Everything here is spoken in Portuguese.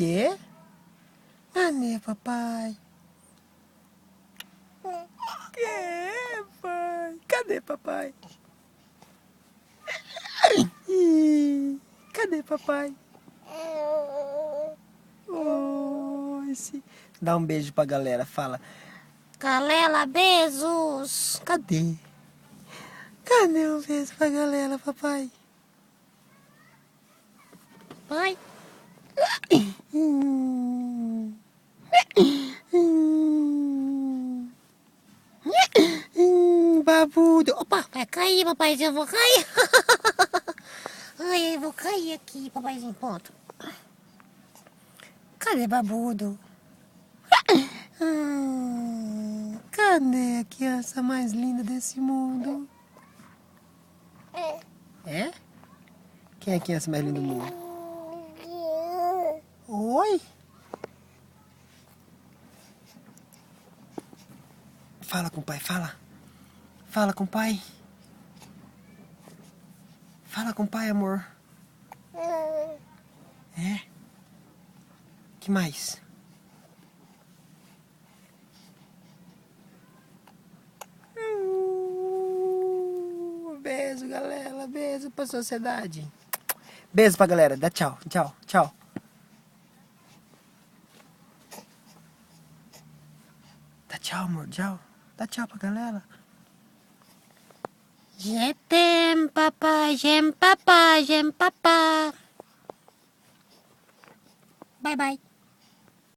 quê? Cadê papai? Que, pai? Cadê papai? Cadê papai? Oi, dá um beijo pra galera, fala. Galera, beijos. Cadê? Cadê um beijo pra galera, papai? Pai. Babudo. Opa! Vai cair, papaizinho, eu vou cair. Ai, eu vou cair aqui, papaizinho, ponto. Cadê Babudo? Cadê a criança mais linda desse mundo? É? Quem é a criança mais linda do mundo? Oi? Fala com o pai, fala. Fala com o pai. Fala com o pai, amor. É? Que mais? Beijo, galera. Beijo pra sociedade. Beijo pra galera. Dá tchau. Tchau. Tchau. Dá tchau, amor. Tchau. Dá tchau pra galera. Jetem, papá, gem, papá, gem, papá. Bye, bye.